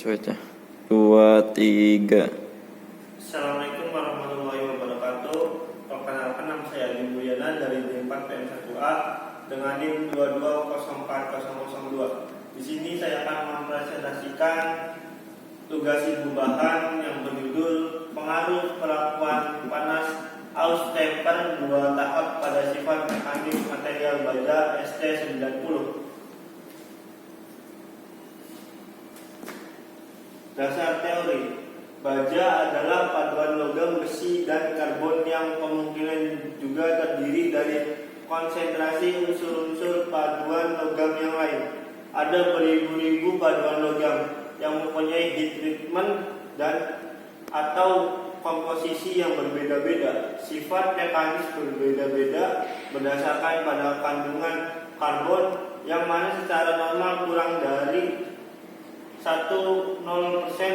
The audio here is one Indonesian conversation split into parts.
Coba 2, 3. Assalamualaikum warahmatullahi wabarakatuh. Perkenalkan, nama saya Adi Mulyana dari D4 PM1A dengan NIM 2204002. Di sini saya akan mempresentasikan tugas ibu bahan yang berjudul pengaruh perlakuan panas aus temper 2 tahap pada sifat mekanik material baja ST90. Dasar teori: baja adalah paduan logam, besi, dan karbon yang kemungkinan juga terdiri dari konsentrasi unsur-unsur paduan logam yang lain. Ada beribu-ribu paduan logam yang mempunyai heat treatment dan atau komposisi yang berbeda-beda. Sifat mekanis berbeda-beda berdasarkan pada kandungan karbon yang mana secara normal kurang dari 10%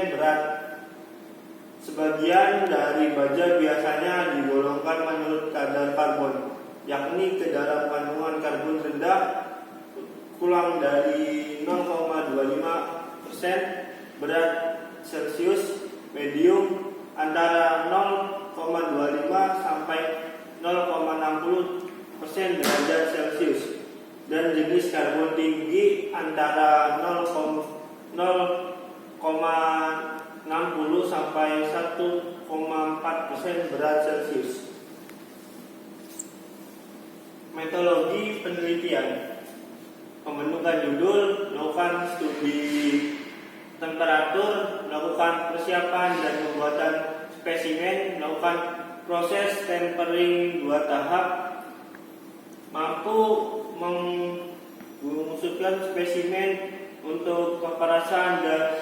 berat. Sebagian dari baja biasanya digolongkan menurut kadar karbon, yakni ke dalam kandungan karbon rendah kurang dari 0,25% berat Celcius, medium antara 0,25 sampai 0,60% derajat Celcius, dan jenis karbon tinggi antara 0,60 sampai 1,4% berat Celcius. Metodologi penelitian: pembentukan judul, melakukan studi temperatur, melakukan persiapan dan pembuatan spesimen, melakukan proses tempering 2 tahap, mampu mengusulkan spesimen untuk kekerasan dan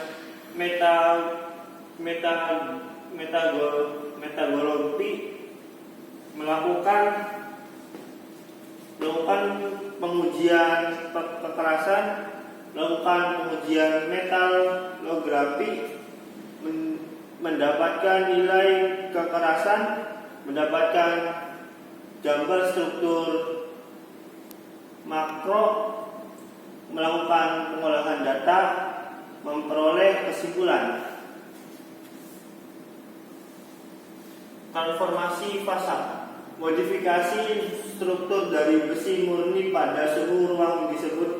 metagolopi, melakukan pengujian kekerasan, melakukan pengujian metalografi, mendapatkan nilai kekerasan, mendapatkan gambar struktur makro, melakukan pengolahan data, memperoleh kesimpulan. Transformasi fasa: modifikasi struktur dari besi murni pada suhu ruang disebut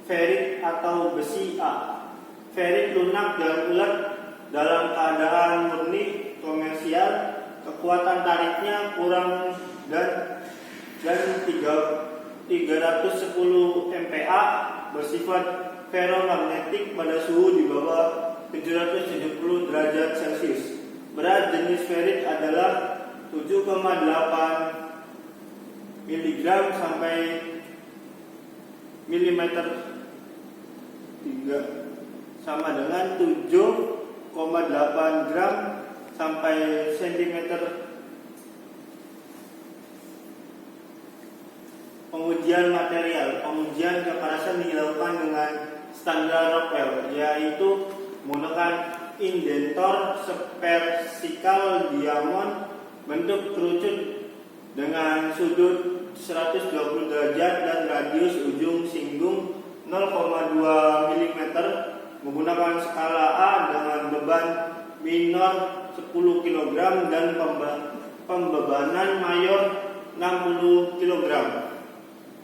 ferrit atau besi A. Ferrit lunak dan ulet dalam keadaan murni komersial, kekuatan tariknya kurang dan 310 MPa, bersifat ferromagnetik pada suhu di bawah 770 derajat Celcius. Berat jenis ferrit adalah 7,8 mg sampai mm3, sama dengan 7,8 gram sampai cm. Pengujian material: pengujian kekerasan dilakukan dengan standar Rockwell, yaitu menggunakan indentor vertikal diamond bentuk kerucut dengan sudut 120 derajat dan radius ujung singgung 0,2 mm, menggunakan skala A dengan beban minor 10 kg dan pembebanan mayor 60 kg.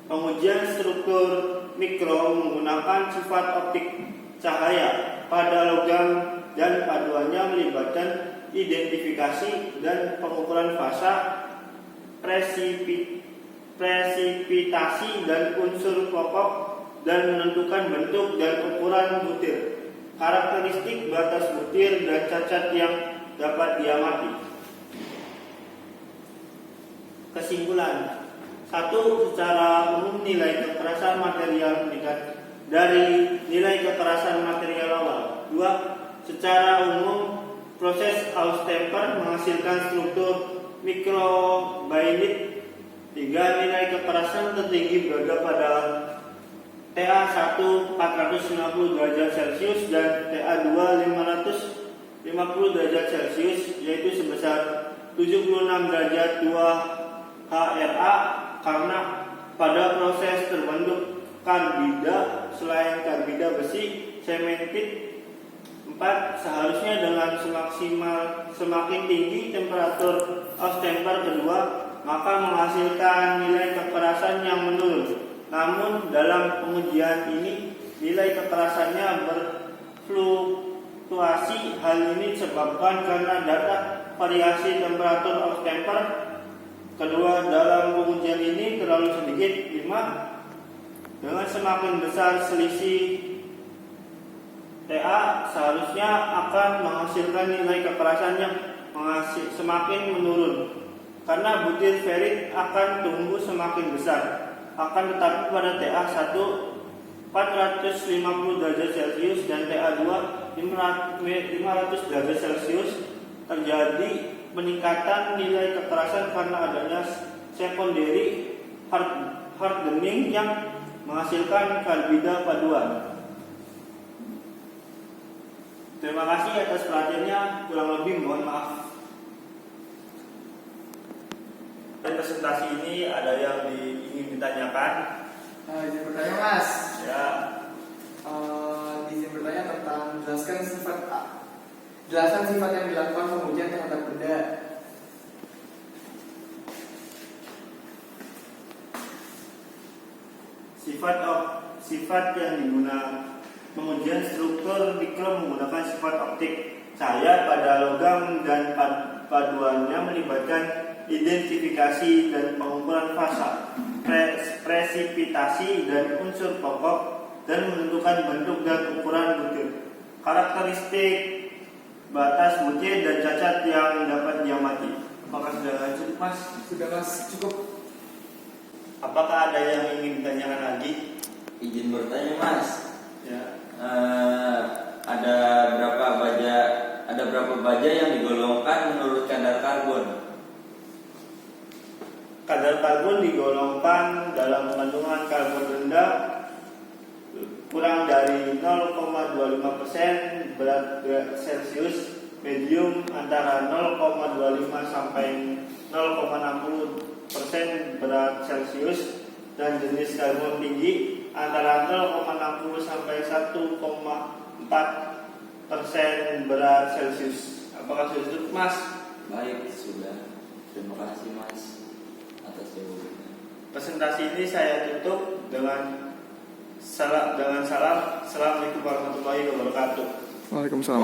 Pengujian struktur mikro menggunakan sifat optik cahaya pada logam dan paduannya melibatkan identifikasi dan pengukuran fasa, presipitasi dan unsur pokok, dan menentukan bentuk dan ukuran butir, karakteristik batas butir, dan cacat yang dapat diamati. Kesimpulan: 1. Secara umum nilai kekerasan material meningkat dari nilai kekerasan material awal. 2. Secara umum proses aus temper menghasilkan struktur mikrobainit. 3. Nilai kekerasan tertinggi berada pada TA1 490 derajat Celcius dan TA2 550 derajat Celcius, yaitu sebesar 76 derajat 2 HRA, karena pada proses terbentuk karbida selain karbida besi, sementit 4. Seharusnya dengan semakin tinggi temperatur off-temper kedua, maka menghasilkan nilai kekerasan yang menurun. Namun dalam pengujian ini nilai kekerasannya berfluktuasi. Hal ini disebabkan karena data variasi temperatur off-temper kedua dalam pengujian ini terlalu sedikit. 5. Dengan semakin besar selisih TA, seharusnya akan menghasilkan nilai kekerasan yang semakin menurun, karena butir ferit akan tumbuh semakin besar. Akan tetapi pada TA 1 450 derajat Celcius dan TA 2 500 derajat Celcius terjadi peningkatan nilai kekerasan karena adanya secondary hardening yang menghasilkan karbida paduan. Terima kasih atas perhatiannya, kurang lebih mohon maaf. Dari presentasi ini ada yang ingin ditanyakan? Izin bertanya Mas. Ya. Izin bertanya tentang jelaskan sifat yang dilakukan pengujian terhadap benda. Sifat yang digunakan pengujian struktur mikro menggunakan sifat optik cahaya pada logam dan paduannya melibatkan identifikasi dan pengukuran fasa, presipitasi dan unsur pokok, dan menentukan bentuk dan ukuran butir, karakteristik batas butir dan cacat yang dapat diamati. Apakah sudah lanjut, Mas? Sudah Mas, cukup. Apakah ada yang ingin ditanyakan lagi? Izin bertanya Mas, Ya. ada berapa baja yang digolongkan menurut kadar karbon? Kadar karbon digolongkan dalam kandungan karbon rendah kurang dari 0,25% berat Celcius, medium antara 0,25 sampai 0,60% berat Celcius, dan jenis karbon tinggi antara 0,60 sampai 1,4% berat Celcius. Apakah sudah cukup, Mas? Baik, sudah. Terima kasih Mas atas jawabannya. Presentasi ini saya tutup dengan salam. Assalamualaikum warahmatullahi wabarakatuh. Waalaikumsalam.